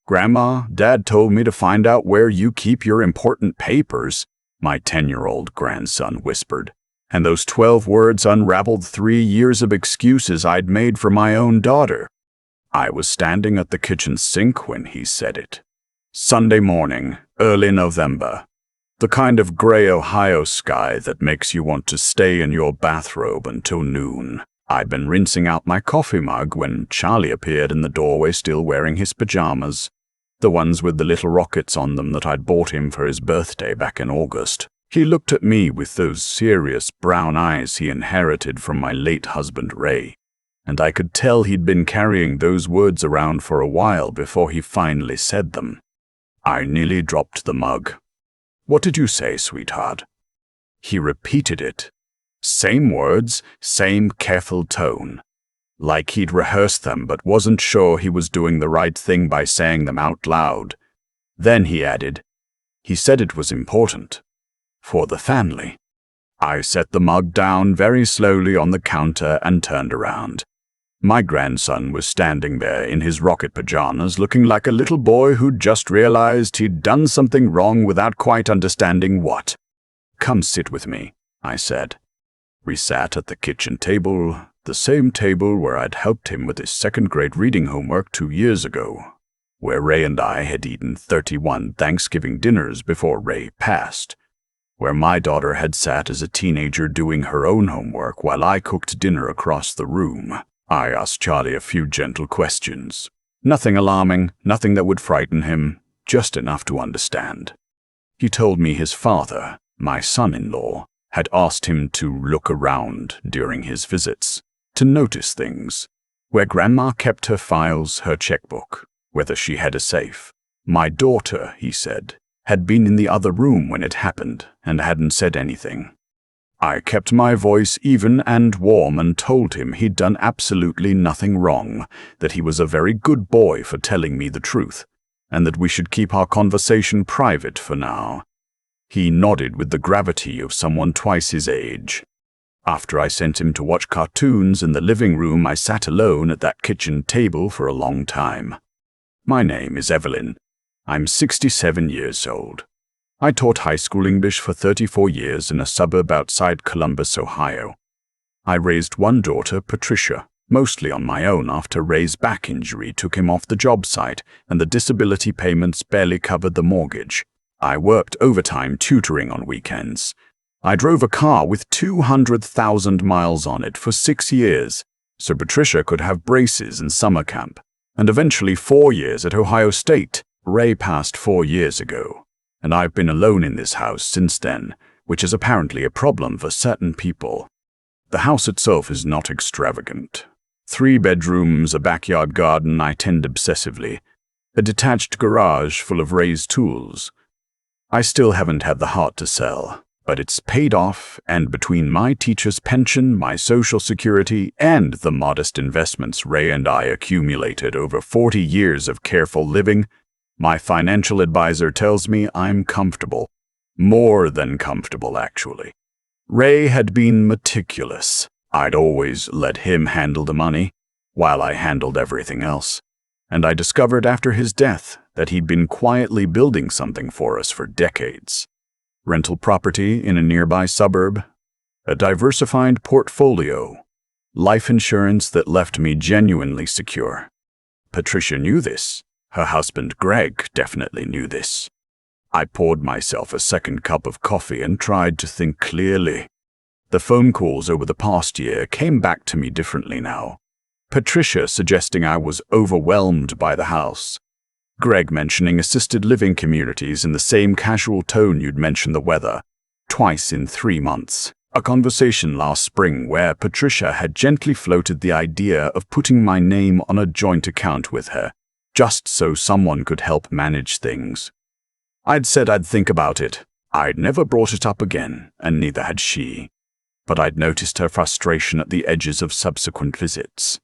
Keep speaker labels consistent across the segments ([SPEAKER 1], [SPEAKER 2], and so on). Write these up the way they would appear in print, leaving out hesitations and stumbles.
[SPEAKER 1] "Grandma, Dad told me to find out where you keep your important papers," my 10-year-old grandson whispered, and those 12 words unraveled 3 years of excuses I'd made for my own daughter. I was standing at the kitchen sink when he said it. Sunday morning, early November. The kind of gray Ohio sky that makes you want to stay in your bathrobe until noon. I'd been rinsing out my coffee mug when Charlie appeared in the doorway still wearing his pajamas, the ones with the little rockets on them that I'd bought him for his birthday back in August. He looked at me with those serious brown eyes he inherited from my late husband Ray, and I could tell he'd been carrying those words around for a while before he finally said them. I nearly dropped the mug. "What did you say, sweetheart?" He repeated it. Same words, same careful tone. Like he'd rehearsed them but wasn't sure he was doing the right thing by saying them out loud. Then he added, "He said it was important. For the family." I set the mug down very slowly on the counter and turned around. My grandson was standing there in his rocket pajamas, looking like a little boy who'd just realized he'd done something wrong without quite understanding what. "Come sit with me," I said. We sat at the kitchen table, the same table where I'd helped him with his second-grade reading homework 2 years ago, where Ray and I had eaten 31 Thanksgiving dinners before Ray passed, where my daughter had sat as a teenager doing her own homework while I cooked dinner across the room. I asked Charlie a few gentle questions. Nothing alarming, nothing that would frighten him, just enough to understand. He told me his father, my son-in-law, had asked him to look around during his visits, to notice things, where Grandma kept her files, her checkbook, whether she had a safe. My daughter, he said, had been in the other room when it happened and hadn't said anything. I kept my voice even and warm and told him he'd done absolutely nothing wrong, that he was a very good boy for telling me the truth, and that we should keep our conversation private for now. He nodded with the gravity of someone twice his age. After I sent him to watch cartoons in the living room, I sat alone at that kitchen table for a long time. "My name is Evelyn. I'm 67 years old. I taught high school English for 34 years in a suburb outside Columbus, Ohio. I raised one daughter, Patricia, mostly on my own after Ray's back injury took him off the job site and the disability payments barely covered the mortgage. I worked overtime tutoring on weekends. I drove a car with 200,000 miles on it for 6 years, so Patricia could have braces in summer camp, and eventually 4 years at Ohio State. Ray passed 4 years ago, and I've been alone in this house since then, which is apparently a problem for certain people. The house itself is not extravagant. 3 bedrooms, a backyard garden I tend obsessively, a detached garage full of Ray's tools. I still haven't had the heart to sell, but it's paid off, and between my teacher's pension, my Social Security, and the modest investments Ray and I accumulated over 40 years of careful living, my financial advisor tells me I'm comfortable. More than comfortable, actually. Ray had been meticulous. I'd always let him handle the money, while I handled everything else. And I discovered after his death that he'd been quietly building something for us for decades. Rental property in a nearby suburb, a diversified portfolio, life insurance that left me genuinely secure. Patricia knew this. Her husband, Greg, definitely knew this. I poured myself a second cup of coffee and tried to think clearly. The phone calls over the past year came back to me differently now. Patricia suggesting I was overwhelmed by the house. Greg mentioning assisted living communities in the same casual tone you'd mention the weather, twice in 3 months. A conversation last spring where Patricia had gently floated the idea of putting my name on a joint account with her, just so someone could help manage things. I'd said I'd think about it. I'd never brought it up again, and neither had she. But I'd noticed her frustration at the edges of subsequent visits.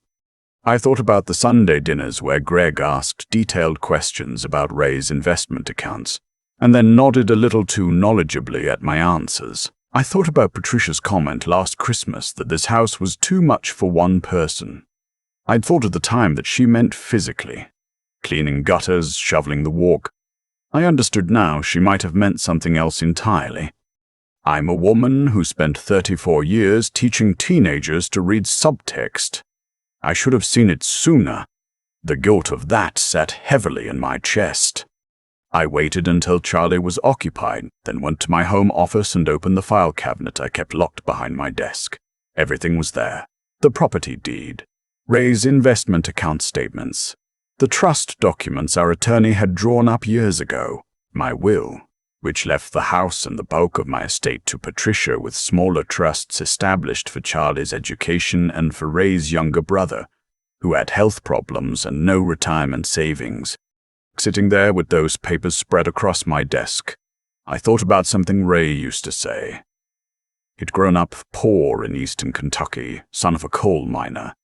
[SPEAKER 1] I thought about the Sunday dinners where Greg asked detailed questions about Ray's investment accounts, and then nodded a little too knowledgeably at my answers. I thought about Patricia's comment last Christmas that this house was too much for one person. I'd thought at the time that she meant physically. cleaning gutters, shoveling the walk. I understood now she might have meant something else entirely. I'm a woman who spent 34 years teaching teenagers to read subtext. I should have seen it sooner. The guilt of that sat heavily in my chest. I waited until Charlie was occupied, then went to my home office and opened the file cabinet I kept locked behind my desk. Everything was there. The property deed, Ray's investment account statements, the trust documents our attorney had drawn up years ago, my will, which left the house and the bulk of my estate to Patricia with smaller trusts established for Charlie's education and for Ray's younger brother, who had health problems and no retirement savings. Sitting there with those papers spread across my desk, I thought about something Ray used to say. He'd grown up poor in eastern Kentucky, son of a coal miner,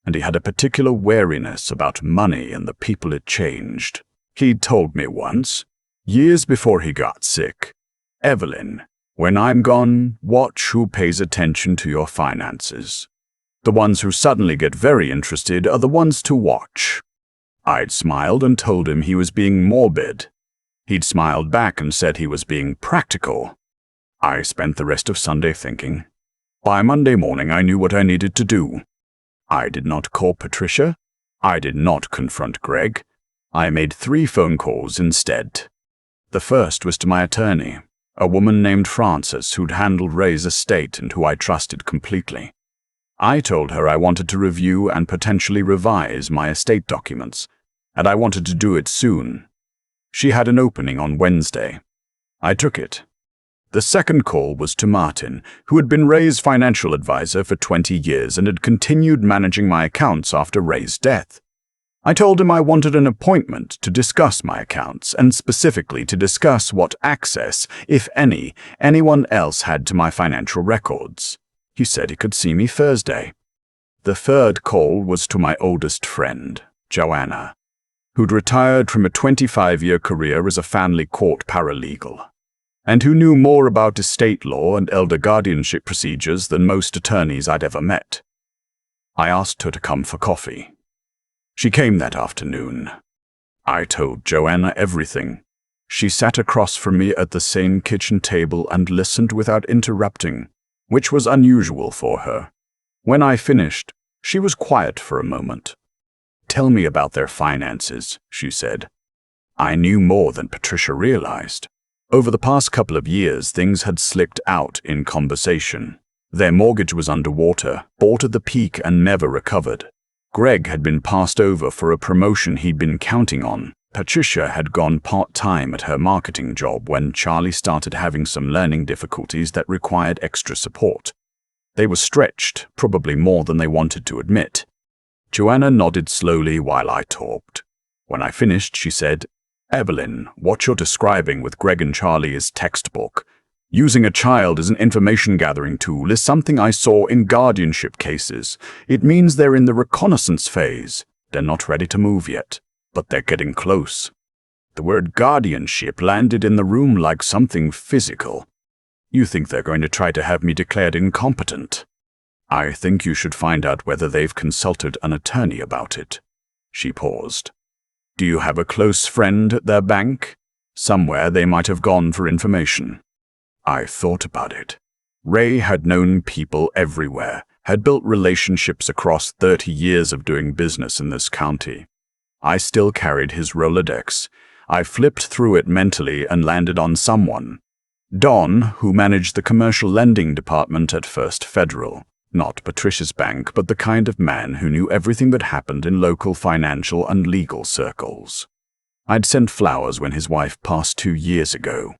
[SPEAKER 1] and he had a particular wariness about money and the people it changed. He'd told me once, years before he got sick, "Evelyn, when I'm gone, watch who pays attention to your finances. The ones who suddenly get very interested are the ones to watch." I'd smiled and told him he was being morbid. He'd smiled back and said he was being practical. I spent the rest of Sunday thinking. By Monday morning I knew what I needed to do. I did not call Patricia. I did not confront Greg. I made 3 phone calls instead. The first was to my attorney, a woman named Frances who'd handled Ray's estate and who I trusted completely. I told her I wanted to review and potentially revise my estate documents, and I wanted to do it soon. She had an opening on Wednesday. I took it. The second call was to Martin, who had been Ray's financial advisor for 20 years and had continued managing my accounts after Ray's death. I told him I wanted an appointment to discuss my accounts, and specifically to discuss what access, if any, anyone else had to my financial records. He said he could see me Thursday. The third call was to my oldest friend, Joanna, who'd retired from a 25-year career as a family court paralegal, and who knew more about estate law and elder guardianship procedures than most attorneys I'd ever met. I asked her to come for coffee. She came that afternoon. I told Joanna everything. She sat across from me at the same kitchen table and listened without interrupting, which was unusual for her. When I finished, she was quiet for a moment. "Tell me about their finances," she said. I knew more than Patricia realized. Over the past couple of years, things had slipped out in conversation. Their mortgage was underwater, bought at the peak and never recovered. Greg had been passed over for a promotion he'd been counting on. Patricia had gone part-time at her marketing job when Charlie started having some learning difficulties that required extra support. They were stretched, probably more than they wanted to admit. Joanna nodded slowly while I talked. When I finished, she said, "Evelyn, what you're describing with Greg and Charlie is textbook. Using a child as an information-gathering tool is something I saw in guardianship cases. It means they're in the reconnaissance phase. They're not ready to move yet, but they're getting close." The word guardianship landed in the room like something physical. "You think they're going to try to have me declared incompetent?" "I think you should find out whether they've consulted an attorney about it." She paused. "Do you have a close friend at their bank? Somewhere they might have gone for information." I thought about it. Ray had known people everywhere, had built relationships across 30 years of doing business in this county. I still carried his Rolodex. I flipped through it mentally and landed on someone. Don, who managed the commercial lending department at First Federal. Not Patricia's bank, but the kind of man who knew everything that happened in local financial and legal circles. I'd sent flowers when his wife passed 2 years ago.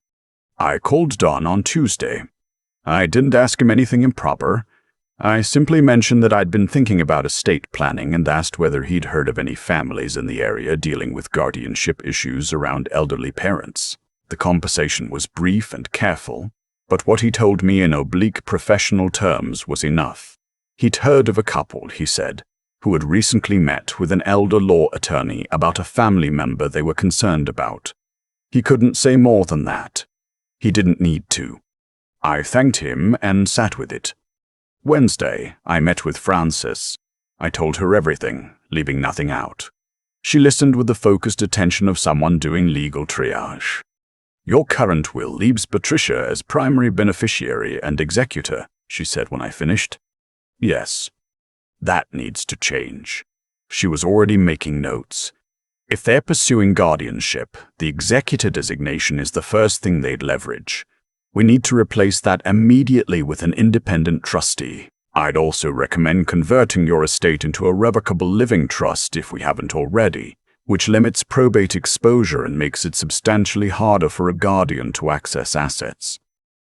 [SPEAKER 1] I called Don on Tuesday. I didn't ask him anything improper. I simply mentioned that I'd been thinking about estate planning and asked whether he'd heard of any families in the area dealing with guardianship issues around elderly parents. The conversation was brief and careful, but what he told me in oblique professional terms was enough. He'd heard of a couple, he said, who had recently met with an elder law attorney about a family member they were concerned about. He couldn't say more than that. He didn't need to. I thanked him and sat with it. Wednesday, I met with Frances. I told her everything, leaving nothing out. She listened with the focused attention of someone doing legal triage. "Your current will leaves Patricia as primary beneficiary and executor," she said when I finished. "Yes. That needs to change." She was already making notes. "If they're pursuing guardianship, the executor designation is the first thing they'd leverage. We need to replace that immediately with an independent trustee. I'd also recommend converting your estate into a revocable living trust if we haven't already, which limits probate exposure and makes it substantially harder for a guardian to access assets."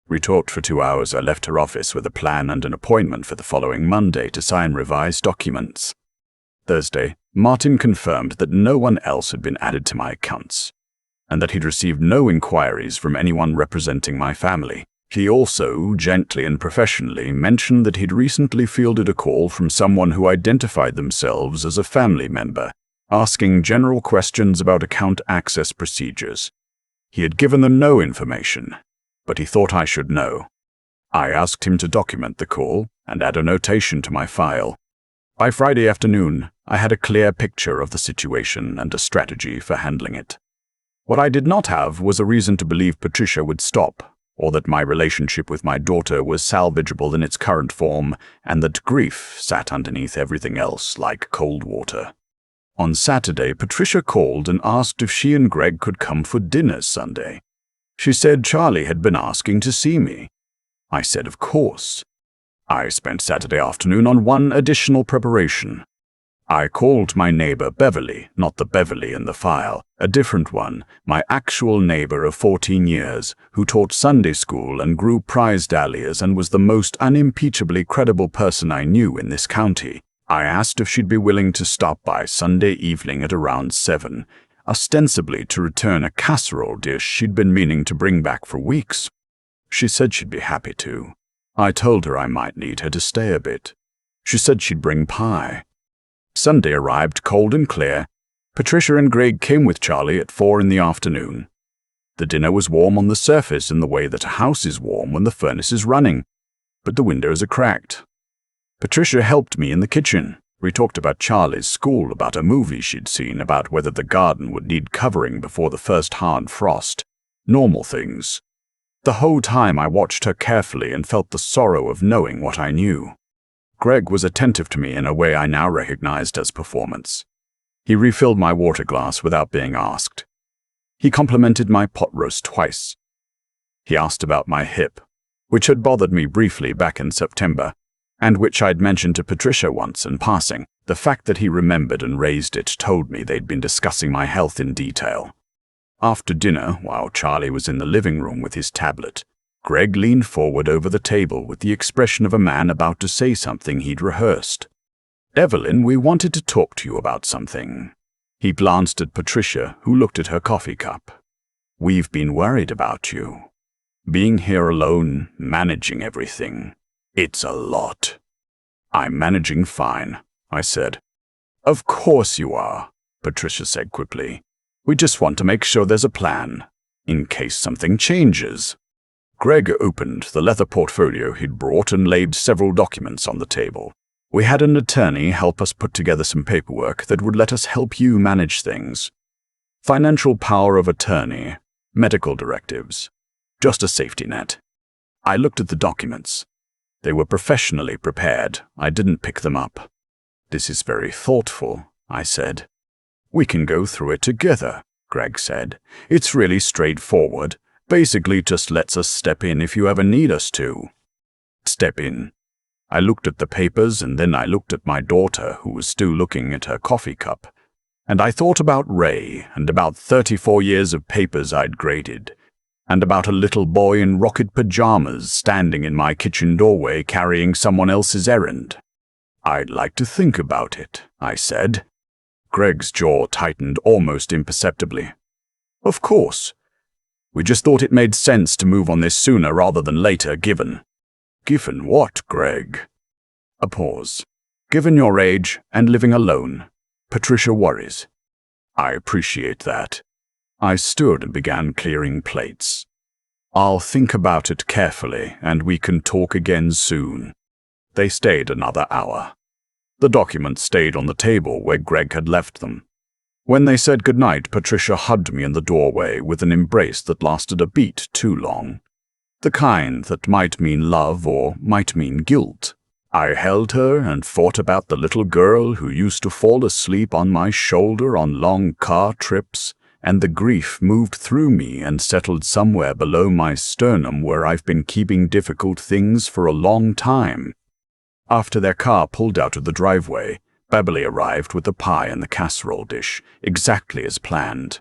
[SPEAKER 1] We talked for 2 hours. I left her office with a plan and an appointment for the following Monday to sign revised documents. Thursday, Martin confirmed that no one else had been added to my accounts, and that he'd received no inquiries from anyone representing my family. He also, gently and professionally, mentioned that he'd recently fielded a call from someone who identified themselves as a family member, asking general questions about account access procedures. He had given them no information, but he thought I should know. I asked him to document the call and add a notation to my file. By Friday afternoon, I had a clear picture of the situation and a strategy for handling it. What I did not have was a reason to believe Patricia would stop, or that my relationship with my daughter was salvageable in its current form, and that grief sat underneath everything else like cold water. On Saturday, Patricia called and asked if she and Greg could come for dinner Sunday. She said Charlie had been asking to see me. I said of course. I spent Saturday afternoon on one additional preparation. I called my neighbor Beverly, not the Beverly in the file, a different one, my actual neighbor of 14 years, who taught Sunday school and grew prize dahlias and was the most unimpeachably credible person I knew in this county. I asked if she'd be willing to stop by Sunday evening at around 7, ostensibly to return a casserole dish she'd been meaning to bring back for weeks. She said she'd be happy to. I told her I might need her to stay a bit. She said she'd bring pie. Sunday arrived cold and clear. Patricia and Greg came with Charlie at 4 in the afternoon. The dinner was warm on the surface in the way that a house is warm when the furnace is running, but the windows are cracked. Patricia helped me in the kitchen. We talked about Charlie's school, about a movie she'd seen, about whether the garden would need covering before the first hard frost. Normal things. The whole time I watched her carefully and felt the sorrow of knowing what I knew. Greg was attentive to me in a way I now recognized as performance. He refilled my water glass without being asked. He complimented my pot roast twice. He asked about my hip, which had bothered me briefly back in September, and which I'd mentioned to Patricia once in passing. The fact that he remembered and raised it told me they'd been discussing my health in detail. After dinner, while Charlie was in the living room with his tablet, Greg leaned forward over the table with the expression of a man about to say something he'd rehearsed. "Evelyn, we wanted to talk to you about something." He glanced at Patricia, who looked at her coffee cup. "We've been worried about you. Being here alone, managing everything. It's a lot." "I'm managing fine," I said. "Of course you are," Patricia said quickly. "We just want to make sure there's a plan, in case something changes." Greg opened the leather portfolio he'd brought and laid several documents on the table. "We had an attorney help us put together some paperwork that would let us help you manage things. Financial power of attorney, medical directives, just a safety net." I looked at the documents. They were professionally prepared. I didn't pick them up. "This is very thoughtful," I said. "We can go through it together," Greg said. "It's really straightforward. Basically just lets us step in if you ever need us to." Step in. I looked at the papers and then I looked at my daughter, who was still looking at her coffee cup. And I thought about Ray and about 34 years of papers I'd graded, and about a little boy in rocket pajamas standing in my kitchen doorway carrying someone else's errand. "I'd like to think about it," I said. Greg's jaw tightened almost imperceptibly. "Of course. We just thought it made sense to move on this sooner rather than later, given." "Given what, Greg?" A pause. "Given your age and living alone, Patricia worries." "I appreciate that." I stood and began clearing plates. "I'll think about it carefully, and we can talk again soon." They stayed another hour. The documents stayed on the table where Greg had left them. When they said goodnight, Patricia hugged me in the doorway with an embrace that lasted a beat too long. The kind that might mean love or might mean guilt. I held her and thought about the little girl who used to fall asleep on my shoulder on long car trips, and the grief moved through me and settled somewhere below my sternum where I've been keeping difficult things for a long time. After their car pulled out of the driveway, Beverly arrived with the pie and the casserole dish, exactly as planned.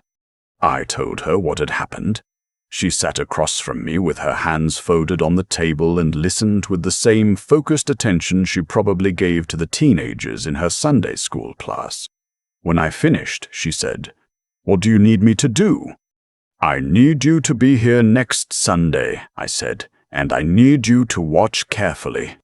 [SPEAKER 1] I told her what had happened. She sat across from me with her hands folded on the table and listened with the same focused attention she probably gave to the teenagers in her Sunday school class. When I finished, she said, "What do you need me to do?" "I need you to be here next Sunday," I said, "and I need you to watch carefully."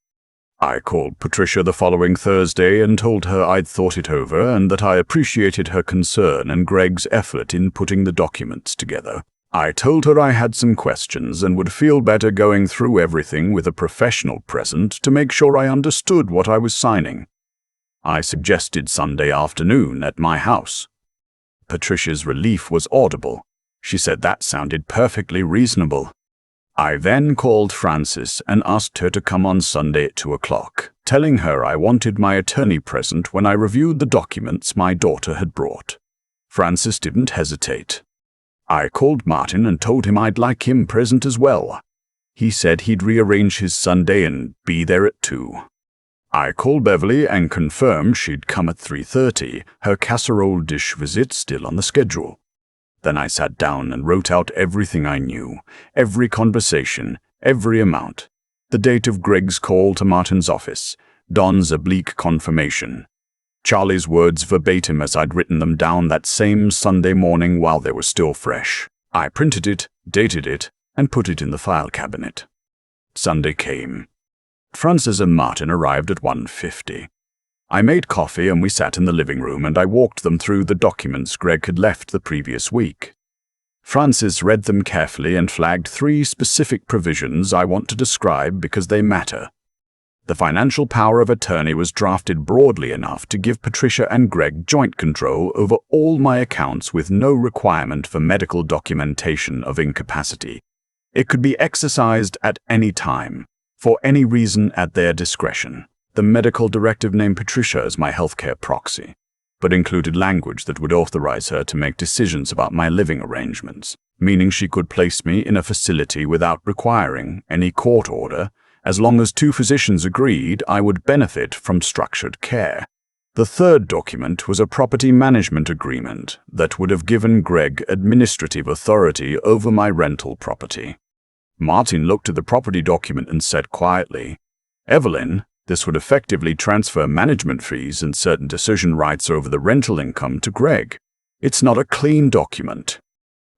[SPEAKER 1] I called Patricia the following Thursday and told her I'd thought it over and that I appreciated her concern and Greg's effort in putting the documents together. I told her I had some questions and would feel better going through everything with a professional present to make sure I understood what I was signing. I suggested Sunday afternoon at my house. Patricia's relief was audible. She said that sounded perfectly reasonable. I then called Frances and asked her to come on Sunday at 2 o'clock, telling her I wanted my attorney present when I reviewed the documents my daughter had brought. Frances didn't hesitate. I called Martin and told him I'd like him present as well. He said he'd rearrange his Sunday and be there at 2. I called Beverly and confirmed she'd come at 3:30, her casserole dish visit still on the schedule. Then I sat down and wrote out everything I knew, every conversation, every amount, the date of Greg's call to Martin's office, Don's oblique confirmation, Charlie's words verbatim as I'd written them down that same Sunday morning while they were still fresh. I printed it, dated it, and put it in the file cabinet. Sunday came. Frances and Martin arrived at 1:50. I made coffee and we sat in the living room and I walked them through the documents Greg had left the previous week. Frances read them carefully and flagged 3 specific provisions I want to describe because they matter. The financial power of attorney was drafted broadly enough to give Patricia and Greg joint control over all my accounts with no requirement for medical documentation of incapacity. It could be exercised at any time, for any reason at their discretion. The medical directive named Patricia as my healthcare proxy, but included language that would authorize her to make decisions about my living arrangements, meaning she could place me in a facility without requiring any court order, as long as 2 physicians agreed I would benefit from structured care. The third document was a property management agreement that would have given Greg administrative authority over my rental property. Martin looked at the property document and said quietly, "Evelyn, this would effectively transfer management fees and certain decision rights over the rental income to Greg. It's not a clean document."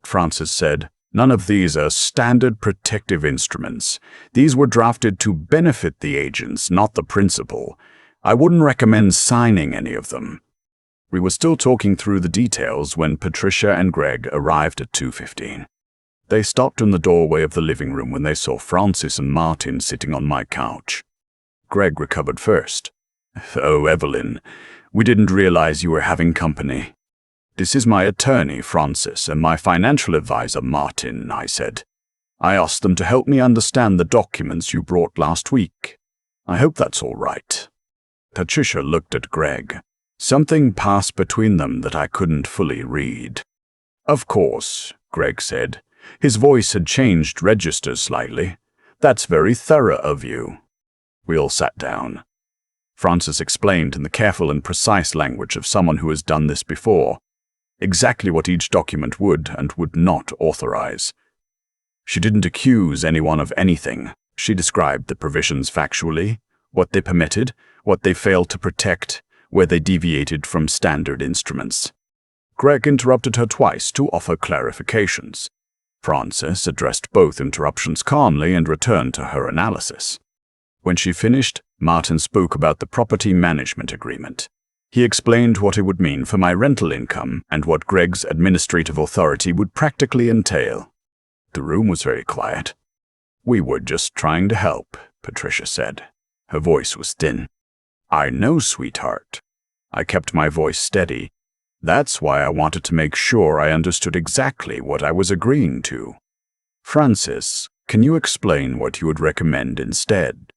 [SPEAKER 1] Frances said, "None of these are standard protective instruments. These were drafted to benefit the agents, not the principal. I wouldn't recommend signing any of them." We were still talking through the details when Patricia and Greg arrived at 2:15. They stopped in the doorway of the living room when they saw Frances and Martin sitting on my couch. Greg recovered first. "Oh, Evelyn, we didn't realize you were having company." "This is my attorney, Frances, and my financial advisor, Martin," I said. "I asked them to help me understand the documents you brought last week. I hope that's all right." Patricia looked at Greg. Something passed between them that I couldn't fully read. "Of course," Greg said. His voice had changed registers slightly. "That's very thorough of you." We all sat down. Frances explained in the careful and precise language of someone who has done this before, exactly what each document would and would not authorize. She didn't accuse anyone of anything. She described the provisions factually, what they permitted, what they failed to protect, where they deviated from standard instruments. Greg interrupted her twice to offer clarifications. Frances addressed both interruptions calmly and returned to her analysis. When she finished, Martin spoke about the property management agreement. He explained what it would mean for my rental income and what Greg's administrative authority would practically entail. The room was very quiet. "We were just trying to help," Patricia said. Her voice was thin. "I know, sweetheart." I kept my voice steady. That's why I wanted to make sure I understood exactly what I was agreeing to. Francis, can you explain what you would recommend instead?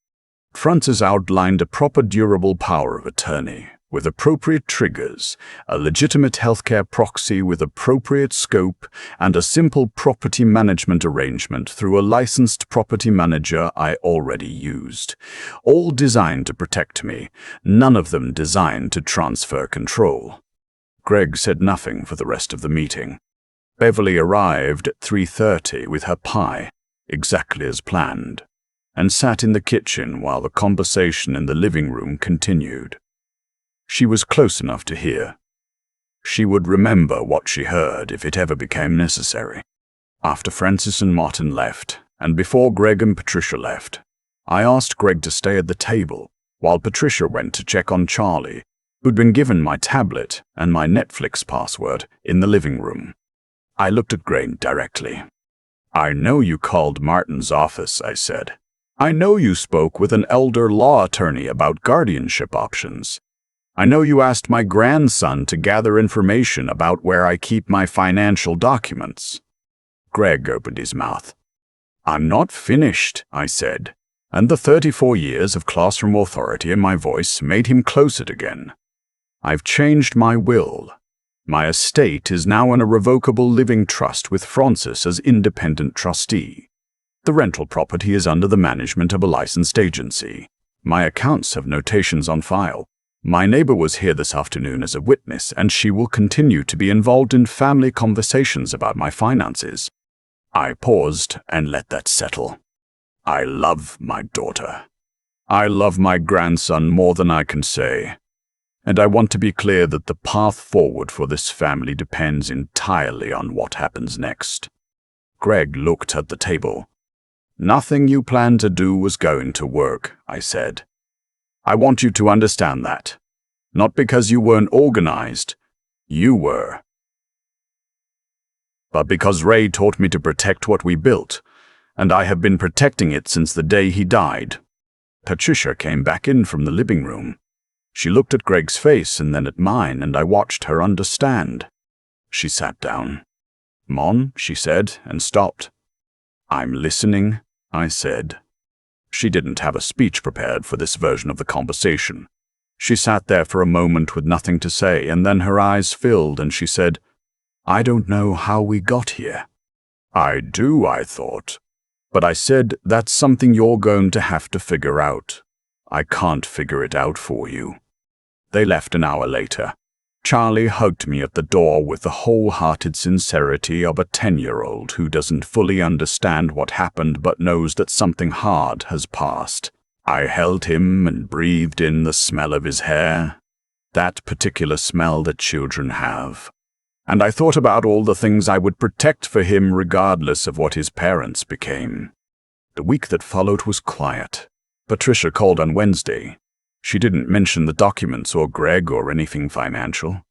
[SPEAKER 1] Francis outlined a proper durable power of attorney, with appropriate triggers, a legitimate healthcare proxy with appropriate scope, and a simple property management arrangement through a licensed property manager I already used. All designed to protect me, none of them designed to transfer control. Greg said nothing for the rest of the meeting. Beverly arrived at 3:30 with her pie, exactly as planned, and sat in the kitchen while the conversation in the living room continued. She was close enough to hear. She would remember what she heard if it ever became necessary. After Francis and Martin left, and before Greg and Patricia left, I asked Greg to stay at the table while Patricia went to check on Charlie, who'd been given my tablet and my Netflix password in the living room. I looked at Greg directly. "I know you called Martin's office," I said. "I know you spoke with an elder law attorney about guardianship options. I know you asked my grandson to gather information about where I keep my financial documents." Greg opened his mouth. "I'm not finished," I said, and the 34 years of classroom authority in my voice made him close it again. "I've changed my will. My estate is now an irrevocable living trust with Francis as independent trustee. The rental property is under the management of a licensed agency. My accounts have notations on file. My neighbor was here this afternoon as a witness, and she will continue to be involved in family conversations about my finances." I paused and let that settle. I love my daughter. I love my grandson more than I can say. And I want to be clear that the path forward for this family depends entirely on what happens next. Greg looked at the table. "Nothing you planned to do was going to work," I said. "I want you to understand that. Not because you weren't organized. You were. But because Ray taught me to protect what we built, and I have been protecting it since the day he died." Patricia came back in from the living room. She looked at Greg's face and then at mine, and I watched her understand. She sat down. "Mom," she said, and stopped. "I'm listening," I said. She didn't have a speech prepared for this version of the conversation. She sat there for a moment with nothing to say, and then her eyes filled and she said, "I don't know how we got here." "I do," I thought. But I said, "That's something you're going to have to figure out. I can't figure it out for you." They left an hour later. Charlie hugged me at the door with the wholehearted sincerity of a 10-year-old who doesn't fully understand what happened but knows that something hard has passed. I held him and breathed in the smell of his hair, that particular smell that children have. And I thought about all the things I would protect for him regardless of what his parents became. The week that followed was quiet. Patricia called on Wednesday. She didn't mention the documents or Greg or anything financial.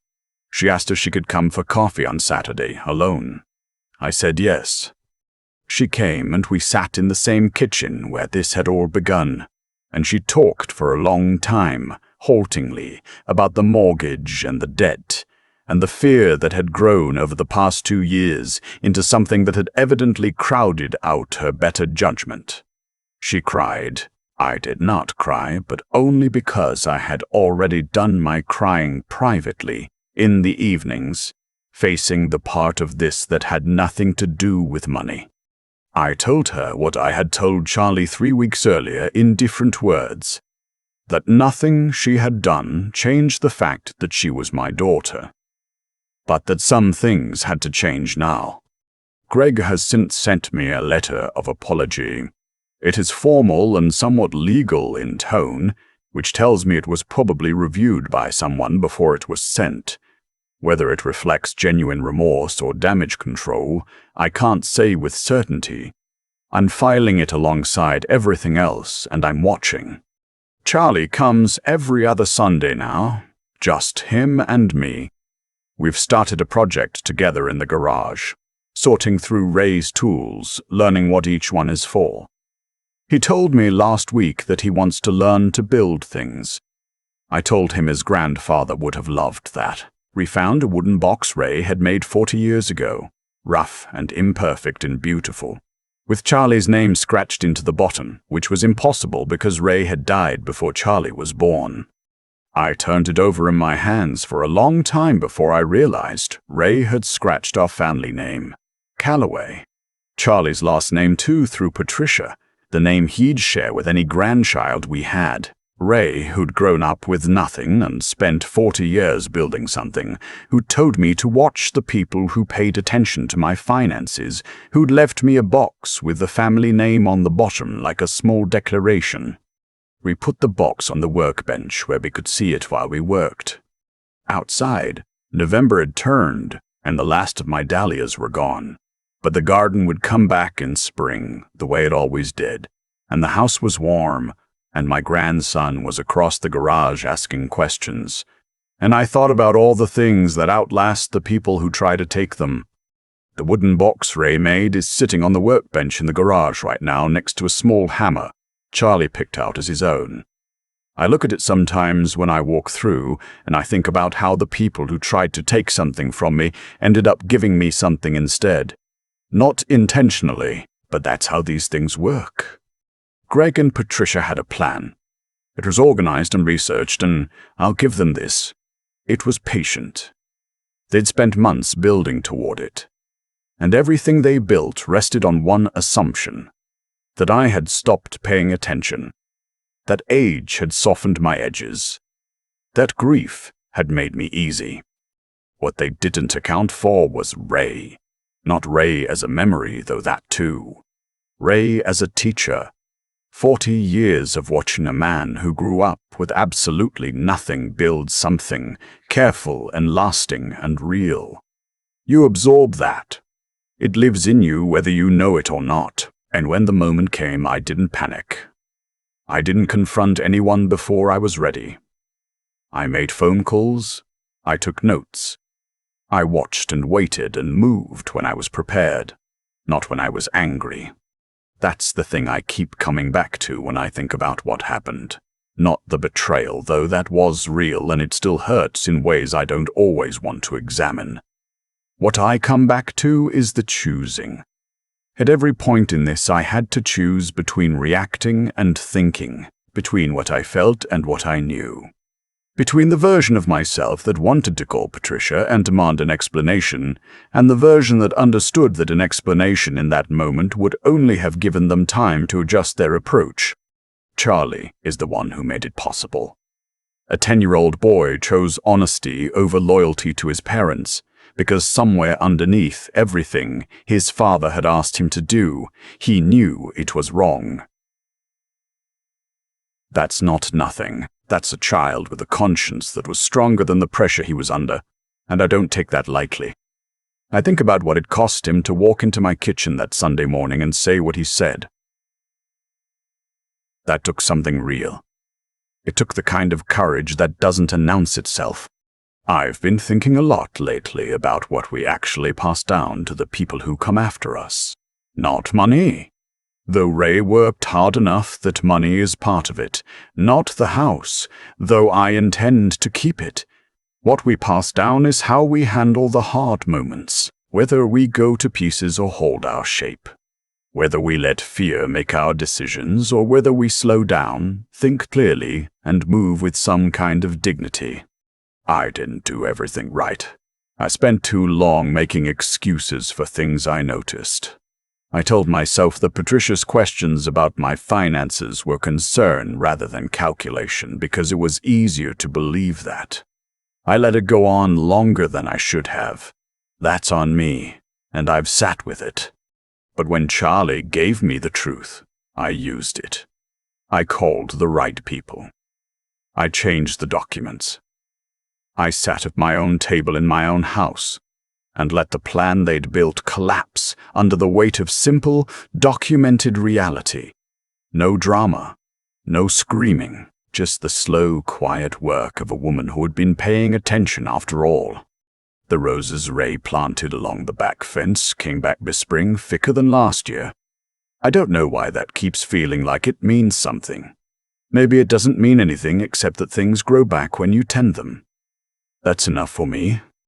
[SPEAKER 1] She asked if she could come for coffee on Saturday, alone. I said yes. She came and we sat in the same kitchen where this had all begun, and she talked for a long time, haltingly, about the mortgage and the debt, and the fear that had grown over the past 2 years into something that had evidently crowded out her better judgment. She cried. I did not cry, but only because I had already done my crying privately, in the evenings, facing the part of this that had nothing to do with money. I told her what I had told Charlie 3 weeks earlier in different words, that nothing she had done changed the fact that she was my daughter, but that some things had to change now. Greg has since sent me a letter of apology. It is formal and somewhat legal in tone, which tells me it was probably reviewed by someone before it was sent. Whether it reflects genuine remorse or damage control, I can't say with certainty. I'm filing it alongside everything else, and I'm watching. Charlie comes every other Sunday now, just him and me. We've started a project together in the garage, sorting through Ray's tools, learning what each one is for. He told me last week that he wants to learn to build things. I told him his grandfather would have loved that. We found a wooden box Ray had made 40 years ago, rough and imperfect and beautiful, with Charlie's name scratched into the bottom, which was impossible because Ray had died before Charlie was born. I turned it over in my hands for a long time before I realized Ray had scratched our family name, Calloway. Charlie's last name too through Patricia, the name he'd share with any grandchild we had. Ray, who'd grown up with nothing and spent 40 years building something, who'd told me to watch the people who paid attention to my finances, who'd left me a box with the family name on the bottom like a small declaration. We put the box on the workbench where we could see it while we worked. Outside, November had turned, and the last of my dahlias were gone. But the garden would come back in spring, the way it always did, and the house was warm, and my grandson was across the garage asking questions. And I thought about all the things that outlast the people who try to take them. The wooden box Ray made is sitting on the workbench in the garage right now next to a small hammer Charlie picked out as his own. I look at it sometimes when I walk through, and I think about how the people who tried to take something from me ended up giving me something instead. Not intentionally, but that's how these things work. Greg and Patricia had a plan. It was organized and researched, and I'll give them this. It was patient. They'd spent months building toward it. And everything they built rested on one assumption: that I had stopped paying attention, that age had softened my edges, that grief had made me easy. What they didn't account for was Ray. Not Ray as a memory, though that too. Ray as a teacher. 40 years of watching a man who grew up with absolutely nothing build something careful and lasting and real. You absorb that. It lives in you whether you know it or not. And when the moment came, I didn't panic. I didn't confront anyone before I was ready. I made phone calls. I took notes. I watched and waited and moved when I was prepared, not when I was angry. That's the thing I keep coming back to when I think about what happened. Not the betrayal, though that was real and it still hurts in ways I don't always want to examine. What I come back to is the choosing. At every point in this, I had to choose between reacting and thinking, between what I felt and what I knew. Between the version of myself that wanted to call Patricia and demand an explanation, and the version that understood that an explanation in that moment would only have given them time to adjust their approach. Charlie is the one who made it possible. A 10-year-old boy chose honesty over loyalty to his parents, because somewhere underneath everything his father had asked him to do, he knew it was wrong. That's not nothing. That's a child with a conscience that was stronger than the pressure he was under, and I don't take that lightly. I think about what it cost him to walk into my kitchen that Sunday morning and say what he said. That took something real. It took the kind of courage that doesn't announce itself. I've been thinking a lot lately about what we actually pass down to the people who come after us. Not money. Though Ray worked hard enough that money is part of it. Not the house, though I intend to keep it. What we pass down is how we handle the hard moments, whether we go to pieces or hold our shape. Whether we let fear make our decisions or whether we slow down, think clearly, and move with some kind of dignity. I didn't do everything right. I spent too long making excuses for things I noticed. I told myself that Patricia's questions about my finances were concern rather than calculation because it was easier to believe that. I let it go on longer than I should have. That's on me, and I've sat with it. But when Charlie gave me the truth, I used it. I called the right people. I changed the documents. I sat at my own table in my own house and let the plan they'd built collapse under the weight of simple, documented reality. No drama, no screaming, just the slow, quiet work of a woman who had been paying attention after all. The roses Ray planted along the back fence came back this spring thicker than last year. I don't know why that keeps feeling like it means something. Maybe it doesn't mean anything except that things grow back when you tend them. That's enough for me.